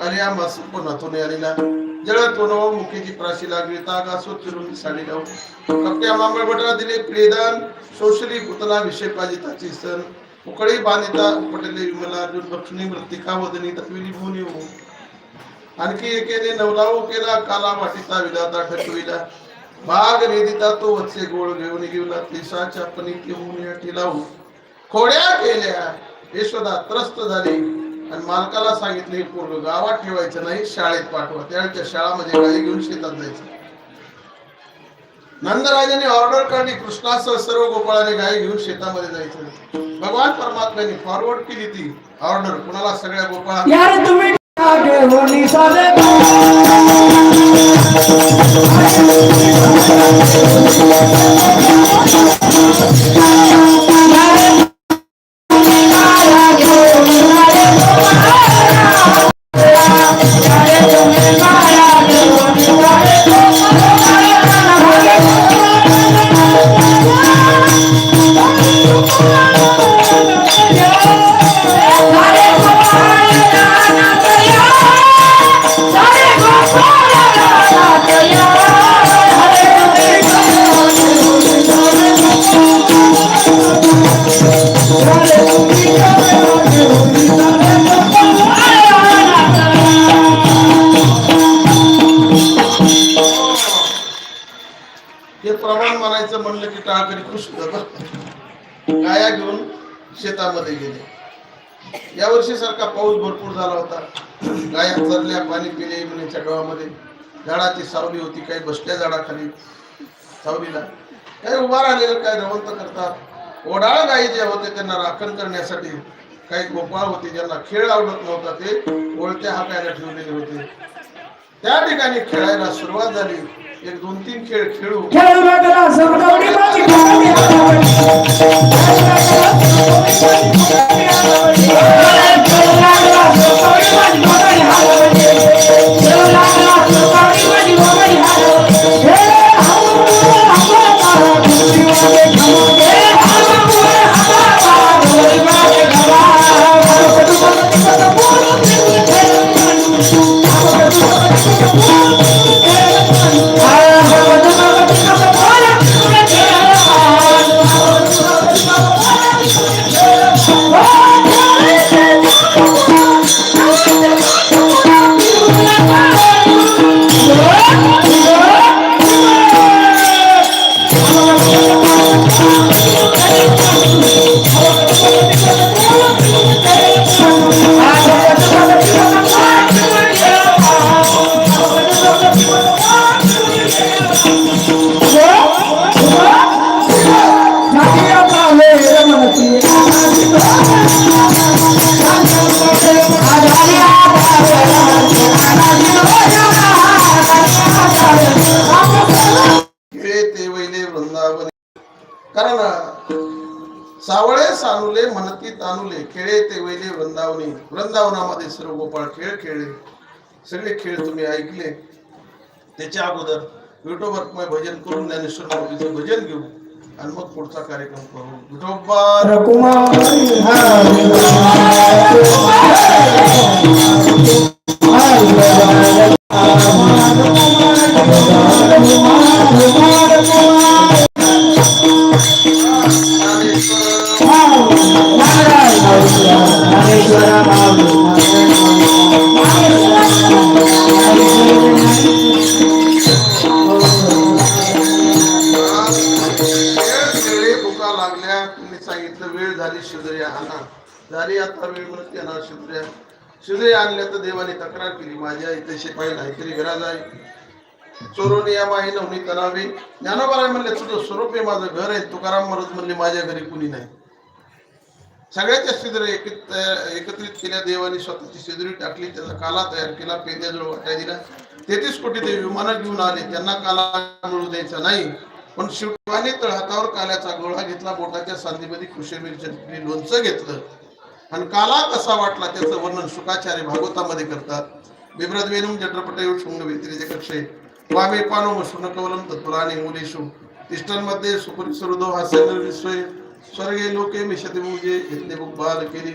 अरे या मसपणातून आलेला जळत बनव मुखीची प्राशी लागली तागा सो चिरून साडी लावू कपट्या मांगळ बटरा दिले प्रियदान शोषली पुतला विषय पाजिताची सण उकळी बांधिता पटले विमला अर्जुन बक्षणी मृतिका वदनी तत्विली भूनी हो आणखी एकेने नवलावू केला काला वाटिता विधाता ठकविला भाग निदिता तो वत्से गोळ घेऊन गेला तिसाच्या पनिकी होऊन या ठिलावू खोड्या केल्या यशोदा त्रस्त झाली आणि मालकाला सांगितले पूर्ण गावात ठेवायचं नाही शाळेत पाठवा त्याच्या शाळामध्ये गाई घेऊन शेतात जायचं नंदराजाने ऑर्डर काढली कृष्णासह सर्व गोपाळाने गाई घेऊन शेतामध्ये जायचं भगवान परमात्म्याने फॉरवर्ड केली ती ऑर्डर कुणाला सगळ्या गोपाळा म्हणलं की टाळकरी खुश होता गाया घेऊन शेतामध्ये गेले या वर्षी सारखा पाऊस भरपूर झाला होता गाया चरल्या पाणी पिले यमुनेच्या गावामध्ये झाडाची सावली होती काही बसल्या झाडाखाली सावलीला काही उभा राहिलेलं काही रवंत करतात ओढाळ गायी जे होते त्यांना राखण करण्यासाठी काही गोपाळ होते ज्यांना खेळ आवडत नव्हता ते ओळत्या हाकायला ठेवलेले होते त्या ठिकाणी खेळायला सुरुवात झाली एक दोन तीन खेळ खेळू कारण सावळे सानुले मनती तानुले खेळे ते वैले वृंदावनी वृंदावनामध्ये सर्व गोपाळ खेळ खेळले सगळे खेळ तुम्ही ऐकले त्याच्या अगोदर विठोबा भजन करून ज्ञानेश्वर माऊलीचं भजन घेऊ आणि मग पुढचा कार्यक्रम करू विठोबा झाली आता वेळ म्हणत येणार शिवरे आणल्या तर देवाने तक्रार केली माझ्या इथे शिपाई नाही तरी घरात आहे चोरोनी या माही नवनी तनावे ज्ञानोबाराय म्हणले तुझं स्वरूप आहे माझं घर आहे तुकाराम महाराज म्हणले माझ्या घरी कुणी नाही सगळ्याच्या शिदरे एकत्रित केल्या देवाने स्वतःची शिदरी टाकली त्याचा काला तयार केला पेंद्याजवळ वाटाय दिला 33 कोटी देव विमानात घेऊन आले त्यांना काला मिळू द्यायचा नाही पण शिवाने तळहातावर काल्याचा गोळा घेतला बोटाच्या सांधीमध्ये कुशेमीरच्या लोणचं घेतलं आणि काला कसा वाटला त्याचं वर्णन शुकाचार्य भागवतामध्ये करतात बिभ्रद्वेनुम जठरपटयो शृंग व्यतिरेक कक्षे वामे पानो शुनकवलम तत्पुराणे मूलेषु तिष्ठन्मध्ये सुपरिसरुदो हास्य निर्विश्वय स्वर्गे लोके मिशते मुजे घेतले बुक बाल केली